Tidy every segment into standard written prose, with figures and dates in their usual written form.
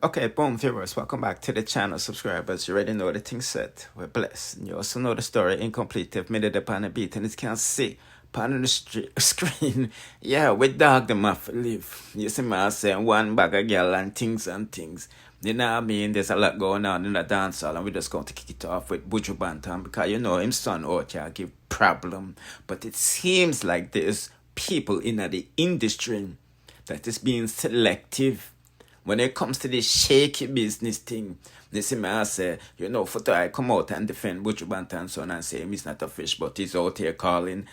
Okay, boom, viewers, welcome back to the channel. Subscribers, you already know the thing set. We're blessed. And you also know the story incomplete. If made it upon the beat and it can't see upon the screen. Yeah, we dog them off live. You see me, I say one bag of girl and things and things. You know what I mean? There's a lot going on in the dancehall, and we're just going to kick it off with Buju Bantin because you know him son out here give problem. But it seems like there's people in the industry that is being selective when it comes to this shaky business thing. You see me, I say, you know, for I come out and defend Buju Bantin's son and say he's not a fish, but he's out here calling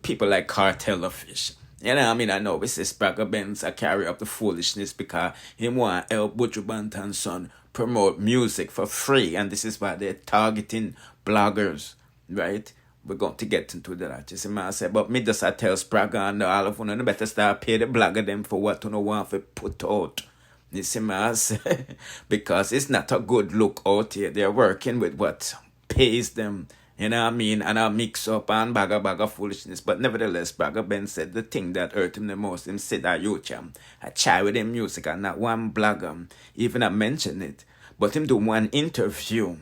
people like cartel a fish. You know what I mean? I know we say Spragga Benz I carry up the foolishness because he want to help Buju Bantin's son promote music for free, and this is why they're targeting bloggers, right? We're going to get into that. You see me, I say, but me just I tell Spragga and all of you better start pay the blogger them for what you want to put out. You see me, I say, because it's not a good look out here. They're working with what pays them. You know what I mean? And I mix up and bag of foolishness. But nevertheless, Spragga Benz said the thing that hurt him the most. Him said that I try with him music and not one blogger even I mention it. But him do one interview.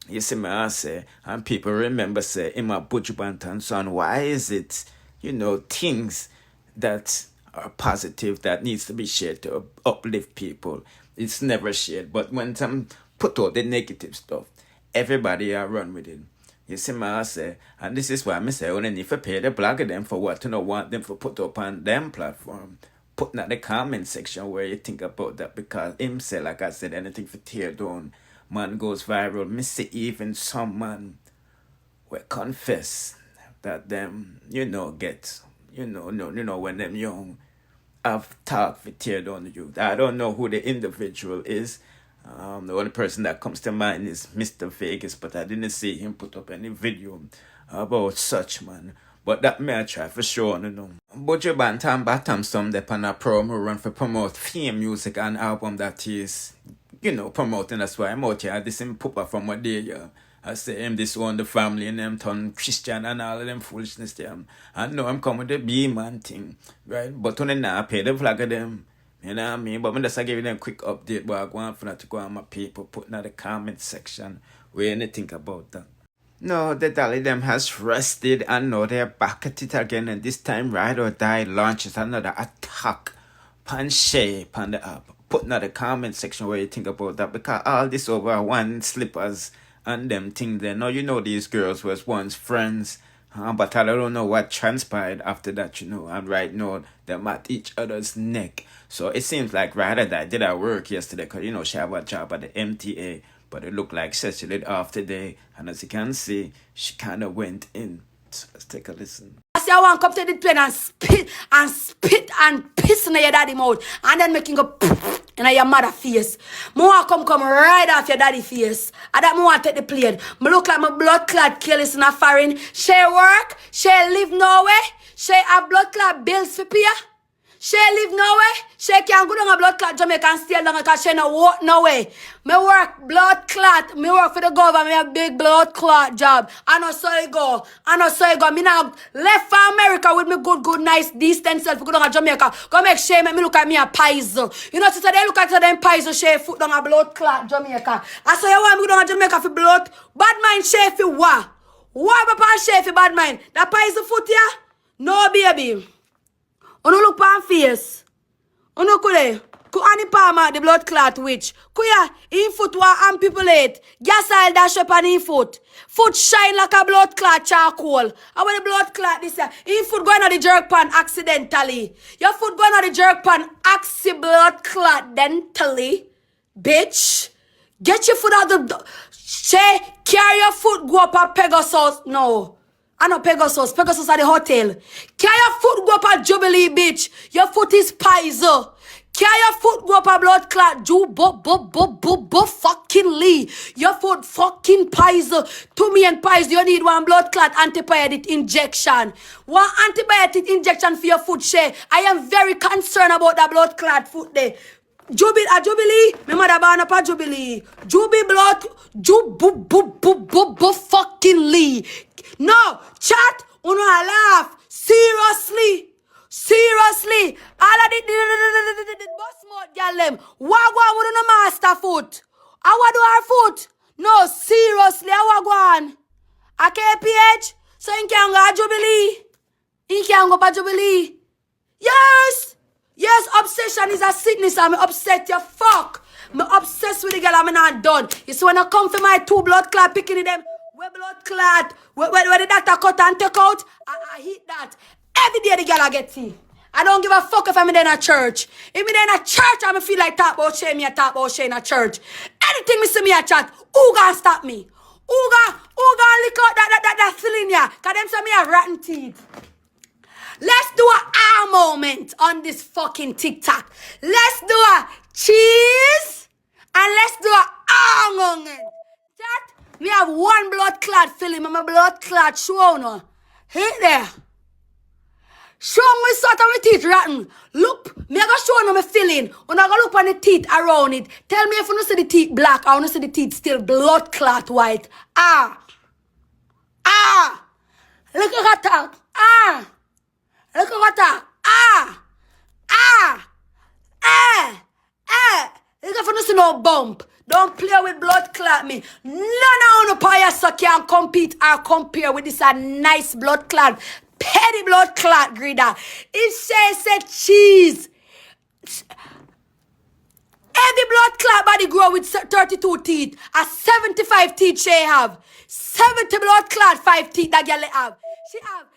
You see me, I say, and people remember say, him a Buju Bantin's son, why is it, you know, things that are positive that needs to be shared to uplift people? It's never shared. But when some put out the negative stuff, everybody run with it. You see me, I say, and this is why I say, only need to pay the blogger them for what you know want them to put up on them platform. Put in the comment section where you think about that, because him say, like I said, anything for tear down, man goes viral. Me see even some man will confess that them, you know, get, you know, when them young have talked for tear down the youth. I don't know who the individual is. The only person that comes to mind is Mr. Vegas, but I didn't see him put up any video about such man. But that may I try for sure, you know. Buju Bantin Batty some they on a promo run for promote fame music and album that is, you know, promoting. That's why I'm out here. This him put up from what day, yeah. I say him this one, the family and them turn Christian and all of them foolishness them. I know I'm coming with the B-man thing, right? But when they not pay the flag of them, you know what I mean? But I'm just giving them a quick update, but I want for that to go on my people, putting in the comment section where you think about that. No, the Dolly them has rested and now they're back at it again, and this time Ride or Die launches another attack pan Shay pan the app. Put in the comment section where you think about that, because all this over one slippers and them things there. Now you know these girls was once friends, but I don't know what transpired after that, you know, and right now they're at each other's neck. So it seems like Ride or Die did her work yesterday, because you know she have a job at the MTA, but it looked like she did off today, and as you can see, she kind of went in. So let's take a listen. I say I want to come to the plane and spit and piss in your daddy mouth, and then making go in your mother face. I want to come right off your daddy face. And that I want to take the plane. I look like my blood clot killers in a foreign. She work, she live nowhere, she have blood clot bills for pay. She live nowhere. She can't go down a blood clot Jamaica and stay down because she no walk nowhere. Me work blood clot. Me work for the government. Me a big blood clot job. I know so it go. I know so it go. Me now left for America with me good, nice, decent self. Go down to Jamaica. Go make Shay make me look at me a pies. You know, so they look at them pies. Shay foot down a blood clot Jamaica. I say you want me go down to Jamaica for blood. Bad mind Shay for what? Why papa Shay for bad mind? That pies the foot here? No baby. Uno look pan face. Uno kule. Ku ani palma the blood clot witch. Kuya, in foot wa ampipulate. Gas oil dash up on in foot. Foot shine like a blood clot charcoal. I want the blood clot this year. In foot going on the jerk pan accidentally. Your foot going on the jerk pan blood clot dentally. Bitch. Get your foot out the Shay, carry your foot, go up at Pegasus. No. I know Pegasus. Pegasus at the hotel. Carry your foot go up at Jubilee Beach. Your foot is Paizo. Carry your foot go up at blood clot. Fucking Lee. Your foot fucking Paizo. 2 million Paizo. You need one blood clot antibiotic injection. One antibiotic injection for your foot, Shay. I am very concerned about that blood clot foot there. Jubilee, my mother born up a Jubilee. Blood, fucking Lee. No, chat, uno laugh. Seriously. All of the boss mode, y'all them. Wagwan with no master foot? I want do her foot? No, seriously, I want go on. A KPH? So you can go to Jubilee? You can go to Jubilee? Yes! Yes, obsession is a sickness. I'm upset, you fuck. I'm obsessed with the girl, I'm not done. You see when I come for my 2 blood clot, picking them, where blood clot, where the doctor cut and take out, I hit that. Every day the girl I get tea. I don't give a fuck if I'm in a church. If I'm in a church, I feel like talk about Shay, me a talk about Shay in a church. Anything me see me a chat, who gonna stop me? Who gonna lick out that cylinder? Cause them say me a rotten teeth. Let's do a R moment on this fucking TikTok. Let's do a cheese and let's do a R moment. That me have 1 blood clot film and my blood clot show no. Hit there. Show me sort of my teeth rotten. Look, me I go show no my feeling. When I go look on the teeth around it. Tell me if you don't see the teeth black or you don't see the teeth still blood clot white. Look at that. Look at that. Look if you don't see no bump. Don't play with blood clot me. None of you players can compete or compare with this a nice blood clot. Petty blood clot greeder. It said cheese. Every blood clot body grow with 32 teeth. A 75 teeth she have. 70 blood clot 5 teeth that girl have. She have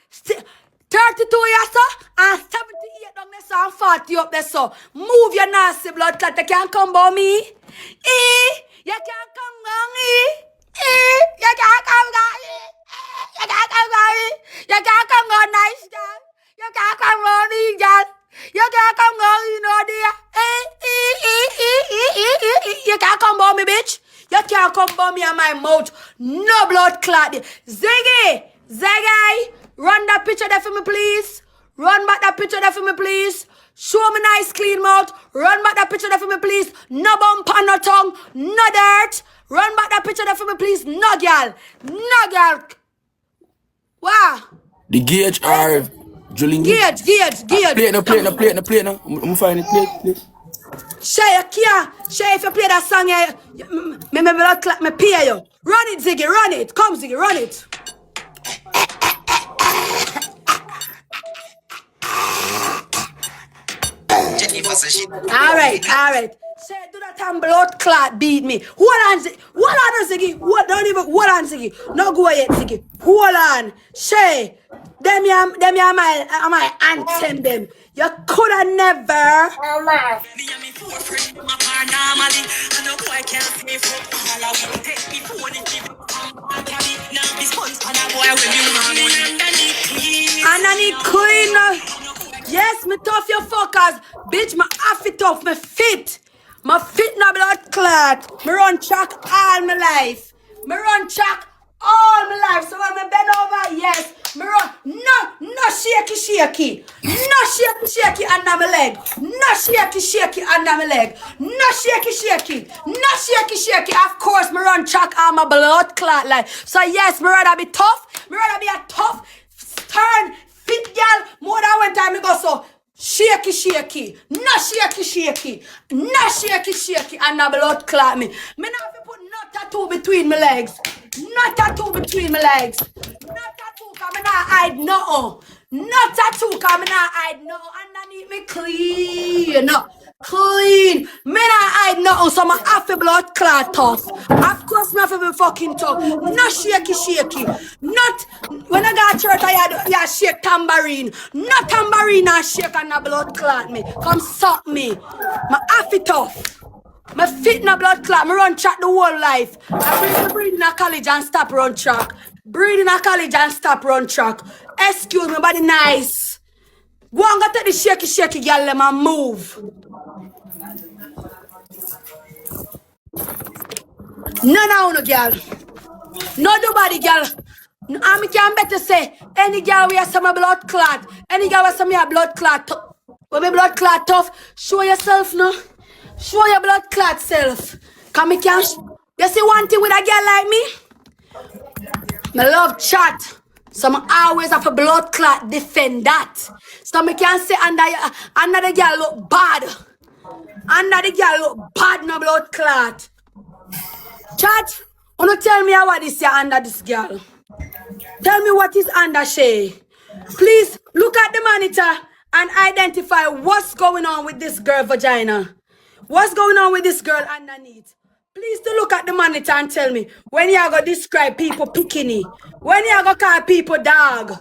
32 years so and 78 down there so and 40 up there so. Move your nasty blood clot. You can't come by me. You can't come by me. You can't come by me. You can't come by me. You can't come on nice girl. You can't come on me girl. You can't come on you know dear. You can't come by me bitch. You can't come by me on my mouth. No blood clot. Ziggy. Run that picture there for me please. Run back that picture there for me please. Show me nice clean mouth. Run back that picture there for me please. No bump on no tongue. No dirt. Run back that picture there for me please. No girl. No girl. Wow. The gauge are drilling. Gauge. Play it now. I'm find it. Play. Shay, if you play that song, me blood clot, me pay you. Run it, Ziggy, run it. Come, Ziggy, run it. All right. Say, do that time blood clot beat me. Hold on, Ziggy. Hold on, Ziggy. No go yet, Ziggy. Hold on. Shay, them are my anthem them. You coulda never. Me and me 4 friends, my car normally. I know boy can't say fuck all I will take me phone and give it now this punch on a boy when you want underneath queen. Yes, me tough you fuckers. Bitch, my half it tough, me fit. My fit no blood clot. Me run track all my life. So when me bend over, yes, me run. No shaky. No shaky under my leg. No shaky under my leg. No shaky. Of course, me run track all my blood clot life. So yes, me rather be tough. Me rather be a tough, stern, fit girl. More than one time me go so. Shaky. No shaky. And the blood clot me. Me not have to put no tattoo between my legs. No tattoo cause me not hide nothing. No tattoo cause me not hide nothing. Underneath me clean. Me not hide nothing so my half a blood clot tough. Of course me have to be fucking tough. No shaky. Not when I got church I shake tambourine. No tambourine I shake and the blood clot me. Come suck me. My half it tough. My fit in a blood clot. Me run track the whole life. I breathe in a college and stop run track. Excuse me, body nice. Go and go take the shaky girl let me move. No girl. No nobody girl. I can better say any girl we have some blood clot. Any girl with some blood clot. When me blood clot tough, show yourself no. Show your blood clot self. Come me can you see one thing with a girl like me? Me love chat. So I always have a blood clot defend that. So me can say under the girl look bad. No blood clot. Chat, wanna tell me what is here under this girl? Tell me what is under Shay. Please look at the monitor and identify what's going on with this girl vagina. What's going on with this girl underneath? Please to look at the monitor and tell me when you are going to describe people bikini. When you are going to call people dog.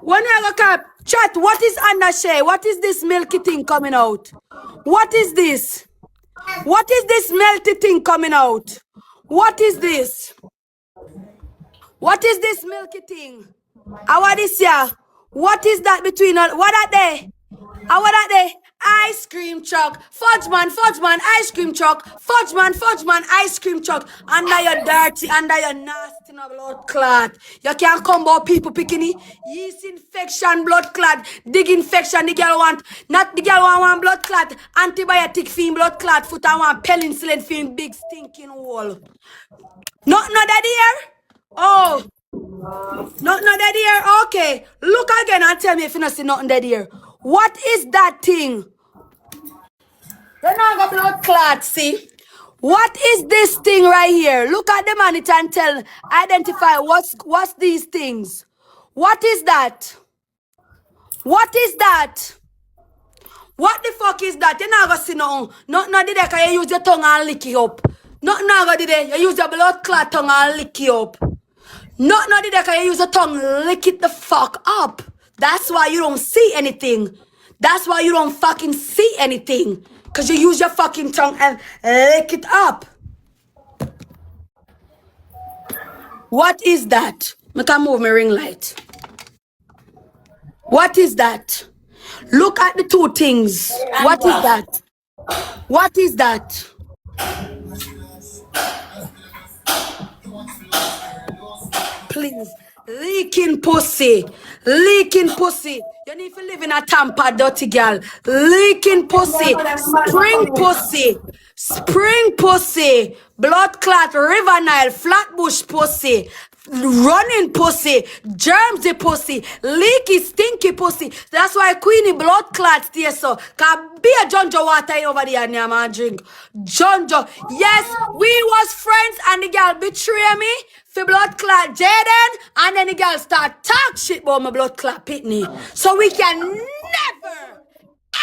When you are going to call... Chat, what is under Shay? What is this milky thing coming out? What is this? What is this melty thing coming out? What is this? What is this milky thing? What is here? What is that between us? What are they? What are they? Ice cream truck. Fudge man, ice cream truck. Fudge man, ice cream truck. Under your dirty, under your nasty blood clot. You can't come about people picking yeast infection, blood clot, dig infection. The girl want, not the girl want blood clot, antibiotic fiend blood clot, foot and want penicillin fiend big stinking hole. Not that here? Oh. Nothing dead here? Okay. Look again and tell me if you don't see nothing dead here. What is that thing? You're not got blood clot, see? What is this thing right here? Look at the monitor and identify what's these things. What is that? What is that? What the fuck is that? You're not gonna see nothing. Nothing did that, because you use your tongue and lick it up. Nothing gonna do that. You use your blood clot tongue and lick it up. Not did that, you use your tongue, lick it the fuck up. That's why you don't see anything. That's why you don't fucking see anything. Because you use your fucking tongue and lick it up. What is that? I can move my ring light. What is that? Look at the two things. What is that? What is that? Please. Leaking pussy. Leaking pussy. You need to live in a Tampa, dirty girl. Leaking pussy. Spring pussy. Spring pussy. Blood clot, river Nile, flatbush pussy. Running pussy. Germsy pussy. Leaky, stinky pussy. That's why Queenie blood clots there so. Can be a Jonjo water over there and man drink. Jonjo. Yes, we was friends and the girl betray me. For blood clot Jaden, and then the girl start talk shit about my blood clot Pitney. So we can never,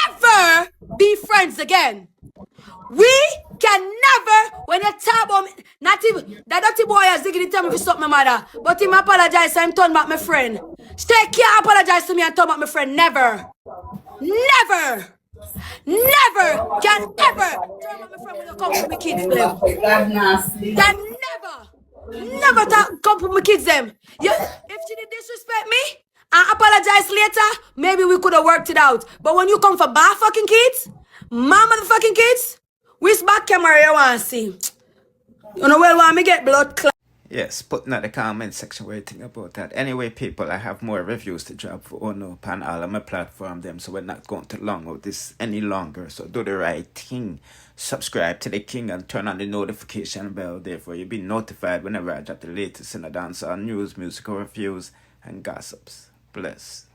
ever be friends again. We can never, when you talk about me, not even, that dirty boy has digging tell me to stop my mother, but he apologize so I'm turn back my friend. Stay can't apologize to me and turn back my friend, never. Never. Never can ever turn back my friend when you come to my kids. Can never. Never come for my kids them. Yeah, if she did disrespect me and apologize later, maybe we could have worked it out. But when you come for bar fucking kids, my motherfucking kids, which back camera you want to see? You know well want me get blood clot. Yes, put in the comment section what you think about that. Anyway, people, I have more reviews to drop for Ono and all of my platform them, so we're not going to long with this any longer. So do the right thing. Subscribe to the King and turn on the notification bell. Therefore, you'll be notified whenever I drop the latest in the dancehall news, musical reviews, and gossips. Bless.